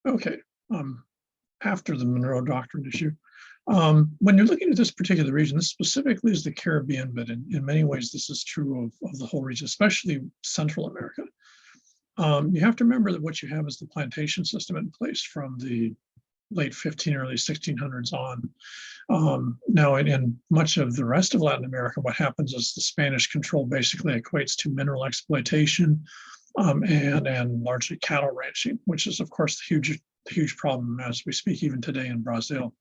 Okay. After the Monroe Doctrine issue, when you're looking at this particular region, this specifically is the Caribbean, but in many ways, this is true of the whole region, especially Central America. You have to remember that what you have is the plantation system in place from the late 15, early 1600s on. Now, in much of the rest of Latin America, what happens is the Spanish control basically equates to mineral exploitation and largely cattle ranching, which is, of course, the huge problem as we speak even today in Brazil.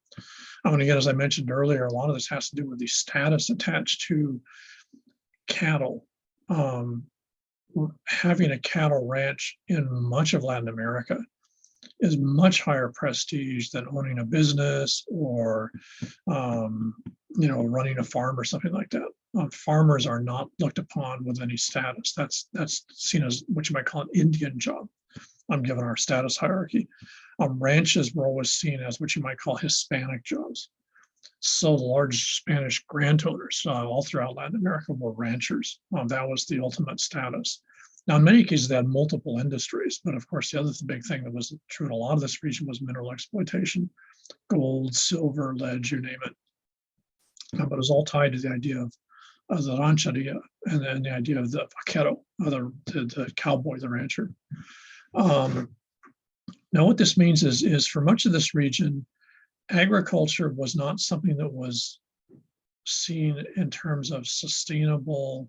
And again, as I mentioned earlier, a lot of this has to do with the status attached to cattle. Having a cattle ranch in much of Latin America is much higher prestige than owning a business or running a farm or something like that. Farmers are not looked upon with any status. That's seen as what you might call an Indian job, given our status hierarchy. Ranches were always seen as what you might call Hispanic jobs. So the large Spanish grant owners all throughout Latin America were ranchers. That was the ultimate status. Now, in many cases, they had multiple industries, but of course, the other big thing that was true in a lot of this region was mineral exploitation, gold, silver, lead, you name it. But it was all tied to the idea of the rancheria and then the idea of the vaquero, the cowboy, the rancher. Now, what this means is for much of this region, agriculture was not something that was seen in terms of sustainable,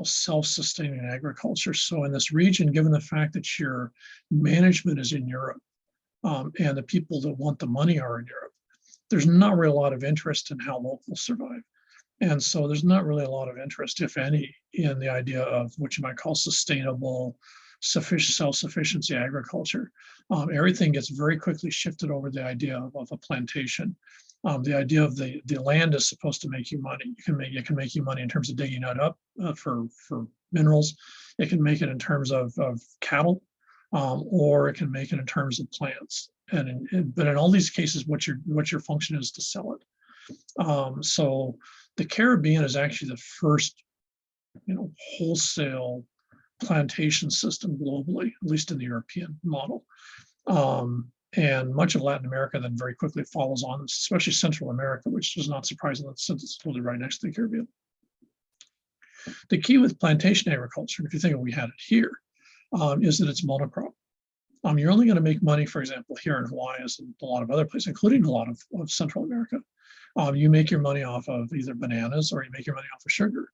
self-sustaining agriculture. So in this region, given the fact that your management is in Europe and the people that want the money are in Europe, there's not really a lot of interest in how locals survive. And so there's not really a lot of interest, if any, in the idea of what you might call sustainable, self-sufficiency agriculture. Everything gets very quickly shifted over the idea of a plantation. The idea of the land is supposed to make you money. It can make you money in terms of digging it up for minerals. It can make it in terms of cattle, or it can make it in terms of plants. But in all these cases, what your function is to sell it. So the Caribbean is actually the first, wholesale plantation system globally, at least in the European model. And much of Latin America then very quickly follows on, especially Central America, which is not surprising since it's totally right next to the Caribbean. The key with plantation agriculture, and if you think we had it here, is that it's monocrop. You're only going to make money, for example, here in Hawaii, as in a lot of other places, including a lot of Central America. You make your money off of either bananas or you make your money off of sugar.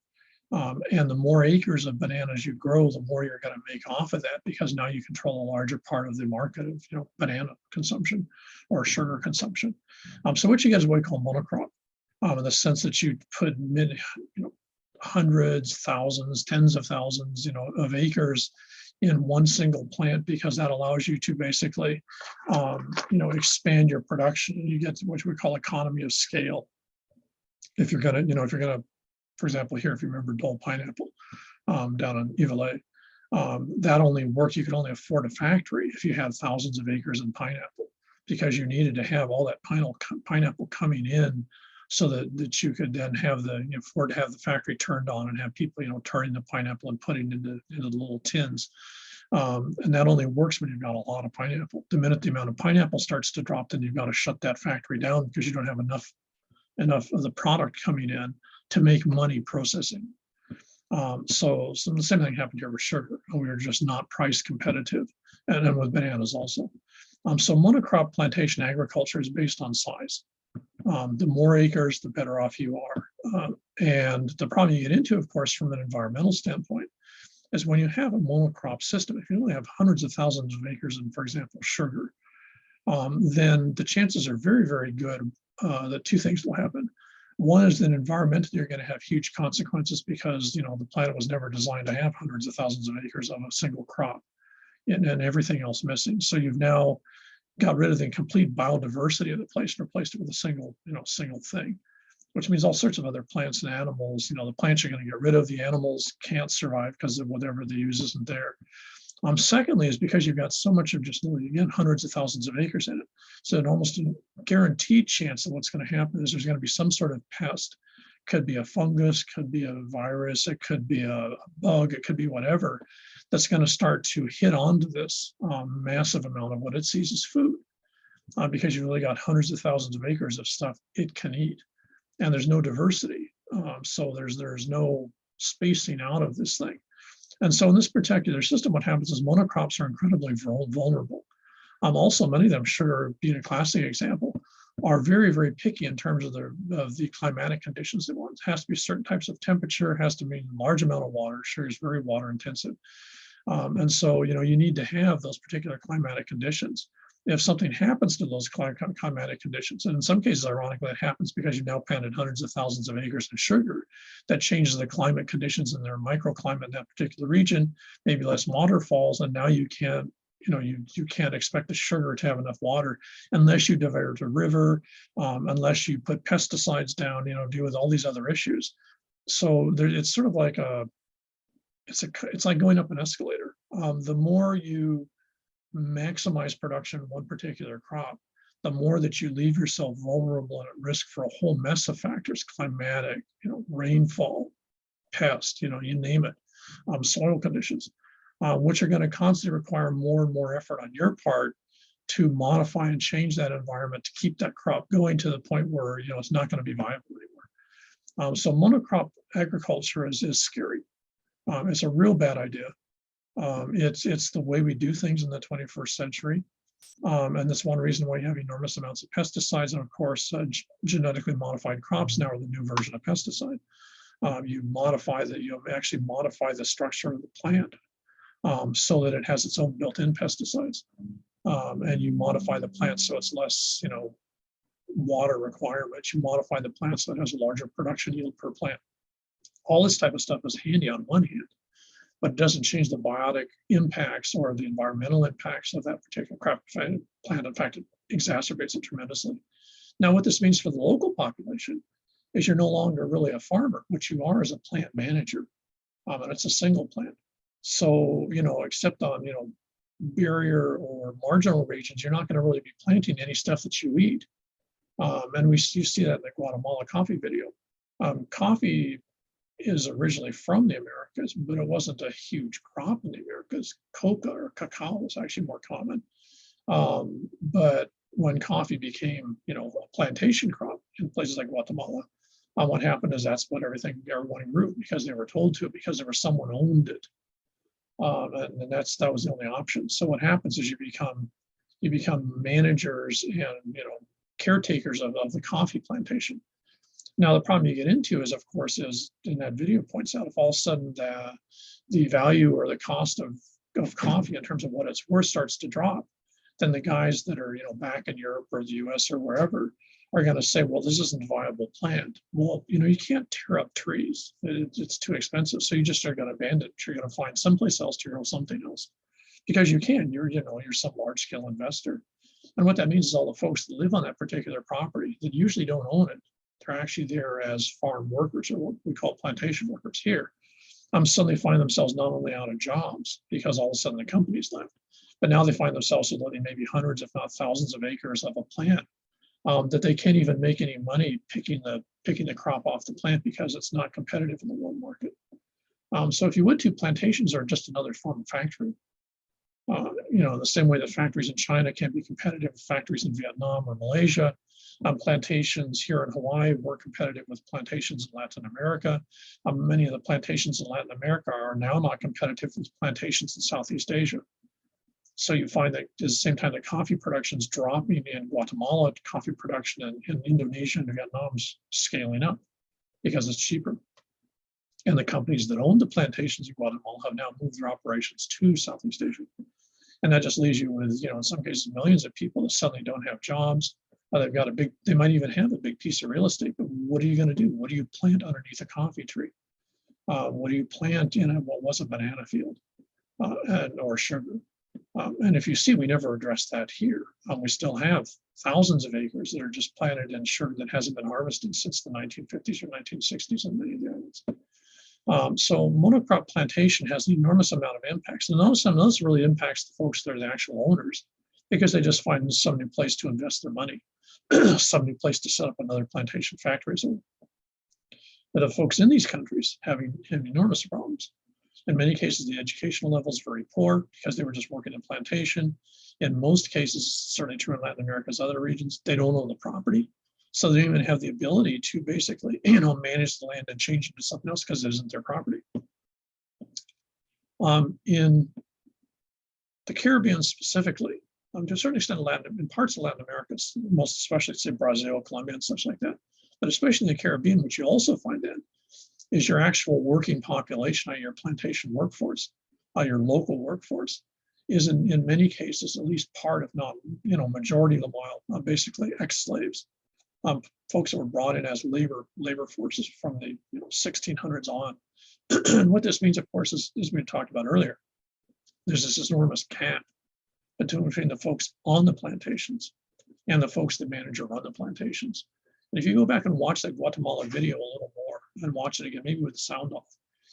And the more acres of bananas you grow, the more you're going to make off of that, because now you control a larger part of the market of banana consumption or sugar consumption. So what you get is what we call monocrop, in the sense that you put hundreds, thousands, tens of thousands, of acres in one single plant, because that allows you to basically, expand your production. You get to what we call economy of scale. If you're gonna, for example, here, if you remember Dole pineapple down in Ivalé, that only worked. You could only afford a factory if you had thousands of acres in pineapple, because you needed to have all that pineapple coming in so that you could then have afford to have the factory turned on and have people, turning the pineapple and putting into the little tins. And that only works when you've got a lot of pineapple. The minute the amount of pineapple starts to drop, then you've got to shut that factory down because you don't have enough of the product coming in to make money processing. So the same thing happened here with sugar. We were just not price competitive, and then with bananas also. So monocrop plantation agriculture is based on size. The more acres, the better off you are. And the problem you get into, of course, from an environmental standpoint, is when you have a monocrop system, if you only have hundreds of thousands of acres in, for example, sugar, then the chances are very, very good that two things will happen. One is that environmentally, you're going to have huge consequences because, the planet was never designed to have hundreds of thousands of acres of a single crop and everything else missing. So you've now got rid of the complete biodiversity of the place and replaced it with a single thing, which means all sorts of other plants and animals. The plants you're going to get rid of, the animals can't survive because of whatever they use isn't there. Secondly, is because you've got so much of just, again, hundreds of thousands of acres in it. So an almost guaranteed chance that what's going to happen is there's going to be some sort of pest. Could be a fungus, could be a virus, it could be a bug, it could be whatever, that's going to start to hit onto this massive amount of what it sees as food, because you've really got hundreds of thousands of acres of stuff it can eat, and there's no diversity. So there's no spacing out of this thing. And so in this particular system, what happens is monocrops are incredibly vulnerable. Also, many of them, sugar being a classic example, are very, very picky in terms of the climatic conditions they want. It has to be certain types of temperature, has to be a large amount of water. Sugar is very water intensive. And so, you need to have those particular climatic conditions. If something happens to those climatic conditions, and in some cases, ironically, it happens because you've now planted hundreds of thousands of acres of sugar, that changes the climate conditions in their microclimate in that particular region, maybe less waterfalls, and now you can't, you can't expect the sugar to have enough water unless you divert a river, unless you put pesticides down, deal with all these other issues. So it's sort of like it's like going up an escalator. The more you maximize production of one particular crop, the more that you leave yourself vulnerable and at risk for a whole mess of factors: climatic, rainfall, pest, you name it, soil conditions, which are going to constantly require more and more effort on your part to modify and change that environment to keep that crop going to the point where it's not going to be viable anymore. So monocrop agriculture is scary. It's a real bad idea. It's the way we do things in the 21st century. And that's one reason why you have enormous amounts of pesticides. And of course, genetically modified crops now are the new version of pesticide. You actually modify the structure of the plant so that it has its own built-in pesticides. And you modify the plant so it's less, water requirements. You modify the plant so it has a larger production yield per plant. All this type of stuff is handy on one hand, but it doesn't change the biotic impacts or the environmental impacts of that particular crop plant. In fact, it exacerbates it tremendously. Now, what this means for the local population is you're no longer really a farmer. What you are is a plant manager, and it's a single plant. So, except on, barrier or marginal regions, you're not going to really be planting any stuff that you eat. And you see that in the Guatemala coffee video. Coffee is originally from the Americas, but it wasn't a huge crop in the Americas. Coca or cacao was actually more common. But when coffee became, a plantation crop in places like Guatemala, what happened is that's what everyone grew because they were told to, because there was someone owned it. And that was the only option. So what happens is you become managers and caretakers of the coffee plantation. Now, the problem you get into is, of course, is in that video points out, if all of a sudden the value or the cost of coffee in terms of what it's worth starts to drop, then the guys that are back in Europe or the US or wherever are going to say, well, this isn't a viable plant. Well, you can't tear up trees. It's too expensive. So you just are going to abandon it. You're going to find someplace else to grow something else because you can. You're some large scale investor. And what that means is all the folks that live on that particular property that usually don't own it, they're actually there as farm workers, or what we call plantation workers here. Suddenly find themselves not only out of jobs because all of a sudden the company's left, but now they find themselves living maybe hundreds, if not thousands of acres of a plant that they can't even make any money picking the crop off the plant because it's not competitive in the world market. So if you would to, plantations are just another form of factory. The same way that factories in China can be competitive with factories in Vietnam or Malaysia. Plantations here in Hawaii were competitive with plantations in Latin America. Many of the plantations in Latin America are now not competitive with plantations in Southeast Asia. So you find that at the same time that coffee production is dropping in Guatemala, coffee production in Indonesia and Vietnam is scaling up because it's cheaper. And the companies that own the plantations in Guatemala have now moved their operations to Southeast Asia. And that just leaves you with, in some cases, millions of people that suddenly don't have jobs. They might even have a big piece of real estate, but what are you going to do? What do you plant underneath a coffee tree? What do you plant in what was a banana field or sugar? And if you see, we never addressed that here. We still have thousands of acres that are just planted in sugar that hasn't been harvested since the 1950s or 1960s in many of the islands. So monocrop plantation has an enormous amount of impacts. And those really impacts the folks that are the actual owners because they just find some new place to invest their money, some new place to set up another plantation factory. So the folks in these countries having enormous problems. In many cases, the educational level is very poor because they were just working in plantation. In most cases, certainly true in Latin America's other regions, they don't own the property. So they don't even have the ability to basically, manage the land and change it to something else because it isn't their property. In the Caribbean specifically, to a certain extent, in parts of Latin America, most especially say Brazil, Colombia, and such like that, but especially in the Caribbean, which you also find in, is your actual working population, your plantation workforce, your local workforce, is in many cases at least part, if not majority of the while, basically ex-slaves, folks that were brought in as labor forces from the 1600s on. And what this means, of course, is, as we talked about earlier, there's this enormous gap between the folks on the plantations and the folks that manage or run the plantations. And if you go back and watch that Guatemala video a little more and watch it again, maybe with the sound off,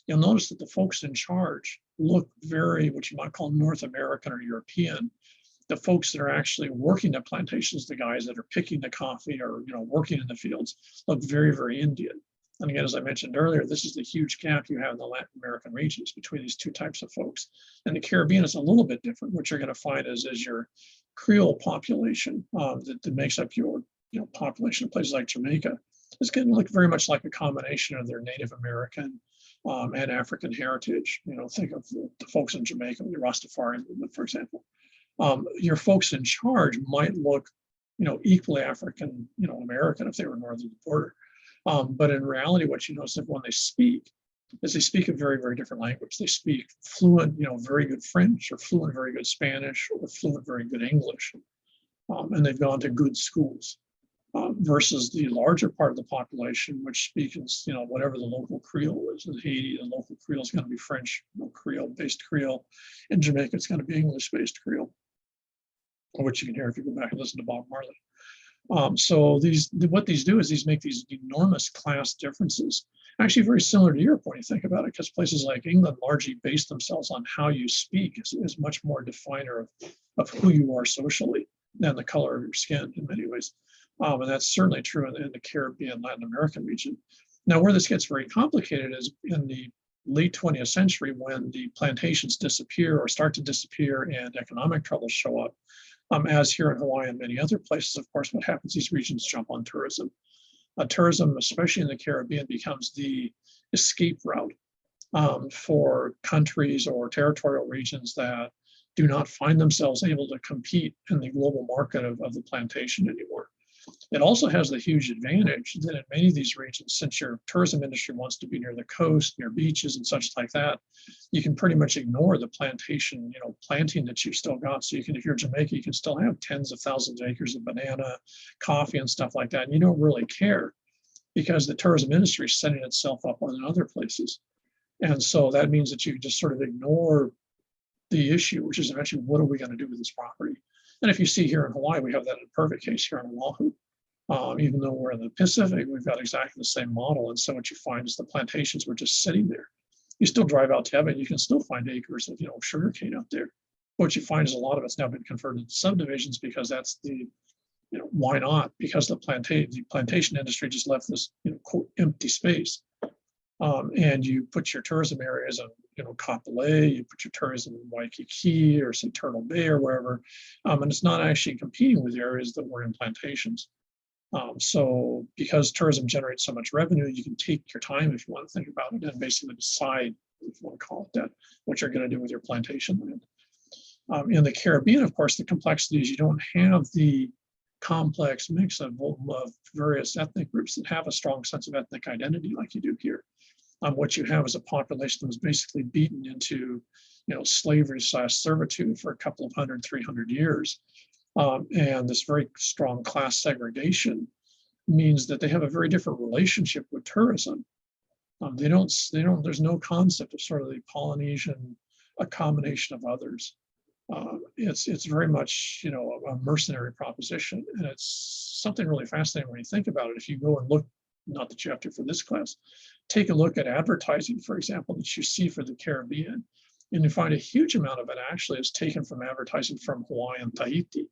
you'll notice that the folks in charge look very, what you might call North American or European. The folks that are actually working the plantations, the guys that are picking the coffee or working in the fields, look very, very Indian. And again, as I mentioned earlier, this is the huge gap you have in the Latin American regions between these two types of folks. And the Caribbean is a little bit different. What you're going to find is your Creole population that makes up your population of places like Jamaica is going to look very much like a combination of their Native American and African heritage. Think of the folks in Jamaica, the Rastafari movement, for example. Your folks in charge might look, equally African, American if they were north of the border. But in reality, what you notice is when they speak a very, very different language. They speak fluent, very good French, or fluent, very good Spanish, or fluent, very good English. And they've gone to good schools. Versus the larger part of the population, which speaks, whatever the local Creole is. In Haiti, the local Creole is going to be French, Creole-based Creole. In Jamaica, it's going to be English-based Creole, which you can hear if you go back and listen to Bob Marley. So what these do is these make these enormous class differences. Actually, very similar to Europe when you think about it, because places like England largely base themselves on how you speak is much more definer of who you are socially than the color of your skin in many ways. And that's certainly true in the Caribbean, Latin American region. Now, where this gets very complicated is in the late 20th century when the plantations disappear or start to disappear and economic troubles show up. As here in Hawaii and many other places, of course, what happens, these regions jump on tourism. Tourism, especially in the Caribbean, becomes the escape route for countries or territorial regions that do not find themselves able to compete in the global market of the plantation anymore. It also has the huge advantage that in many of these regions, since your tourism industry wants to be near the coast, near beaches and such like that, you can pretty much ignore the plantation, planting that you've still got. So you can, if you're Jamaica, you can still have tens of thousands of acres of banana, coffee and stuff like that. And you don't really care because the tourism industry is setting itself up on other places. And so that means that you can just sort of ignore the issue, which is eventually, what are we going to do with this property? And if you see here in Hawaii, we have that in a perfect case here on Oahu. Even though we're in the Pacific, we've got exactly the same model. And so what you find is the plantations were just sitting there. You still drive out to Evan, you can still find acres of sugarcane out there. What you find is a lot of it's now been converted into subdivisions because that's the, why not? Because the plantation industry just left this quote empty space. And you put your tourism areas in, Kapolei, you put your tourism in Waikiki or say Turtle Bay or wherever, and it's not actually competing with the areas that were in plantations. So because tourism generates so much revenue, you can take your time if you want to think about it and basically decide, if you want to call it that, what you're going to do with your plantation land. In the Caribbean, of course, the complexity is you don't have the complex mix of various ethnic groups that have a strong sense of ethnic identity like you do here. What you have is a population that was basically beaten into, slavery / servitude for a couple of 300 years. And this very strong class segregation means that they have a very different relationship with tourism. There's no concept of sort of the Polynesian accommodation of others. It's very much, a mercenary proposition. And it's something really fascinating when you think about it. If you go and look, not that you have to for this class, take a look at advertising, for example, that you see for the Caribbean, and you find a huge amount of it actually is taken from advertising from Hawaii and Tahiti.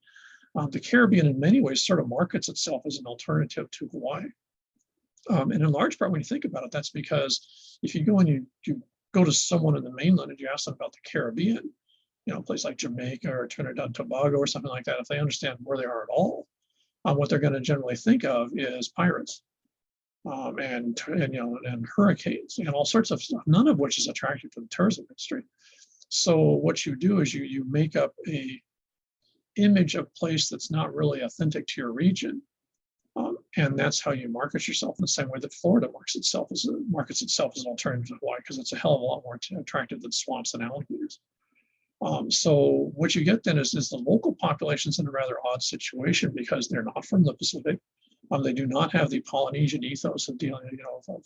The Caribbean in many ways sort of markets itself as an alternative to Hawaii. And in large part, when you think about it, that's because if you go and you go to someone in the mainland and you ask them about the Caribbean, a place like Jamaica or Trinidad and Tobago or something like that, if they understand where they are at all, what they're going to generally think of is pirates, and hurricanes and all sorts of stuff, none of which is attractive to the tourism industry. So what you do is you make up a image of place that's not really authentic to your region, and that's how you market yourself, in the same way that Florida markets itself as an alternative to Hawaii, because it's a hell of a lot more attractive than swamps and alligators. So what you get then is the local population's in a rather odd situation, because they're not from the Pacific. They do not have the Polynesian ethos of dealing, of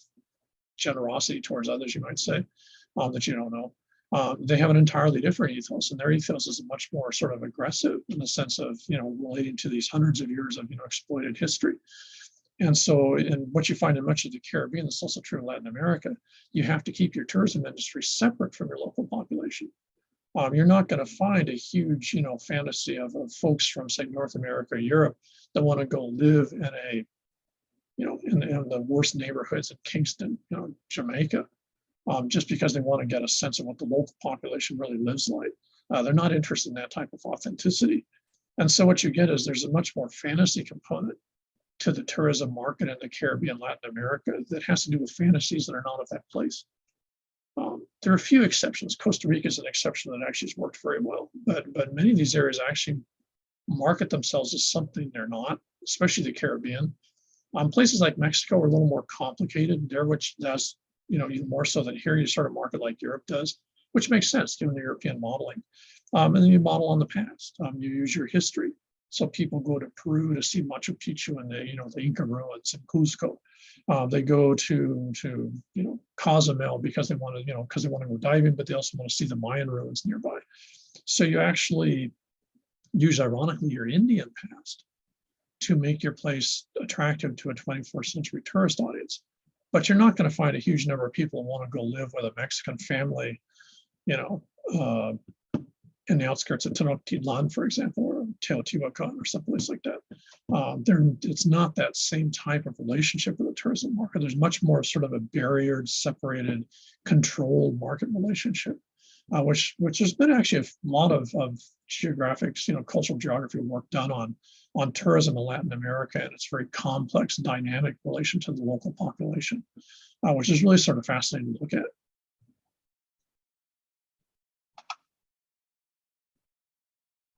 generosity towards others, you might say, that you don't know. They have an entirely different ethos, and their ethos is much more sort of aggressive in the sense of, relating to these hundreds of years of, exploited history. And so, and what you find in much of the Caribbean, that's also true in Latin America, you have to keep your tourism industry separate from your local population. You're not going to find a huge, fantasy of folks from, say, North America or Europe that want to go live in a, in the worst neighborhoods in Kingston, Jamaica, just because they want to get a sense of what the local population really lives like. They're not interested in that type of authenticity. And so what you get is there's a much more fantasy component to the tourism market in the Caribbean, Latin America, that has to do with fantasies that are not of that place. There are a few exceptions. Costa Rica is an exception that actually has worked very well, but many of these areas actually market themselves as something they're not, especially the Caribbean. Places like Mexico are a little more complicated there, which does, even more so than here, you sort of market like Europe does, which makes sense given the European modeling. And then you model on the past. You use your history. So people go to Peru to see Machu Picchu and the Inca ruins in Cusco. They go to Cozumel because they want to go diving, but they also want to see the Mayan ruins nearby. So you actually use, ironically, your Indian past to make your place attractive to a 21st century tourist audience. But you're not going to find a huge number of people who want to go live with a Mexican family, in the outskirts of Tenochtitlan, for example, or Teotihuacan or someplace like that. It's not that same type of relationship with the tourism market. There's much more sort of a barriered, separated, controlled market relationship, which has been actually a lot of geographic, cultural geography work done on tourism in Latin America, and its very complex, dynamic relation to the local population, which is really sort of fascinating to look at.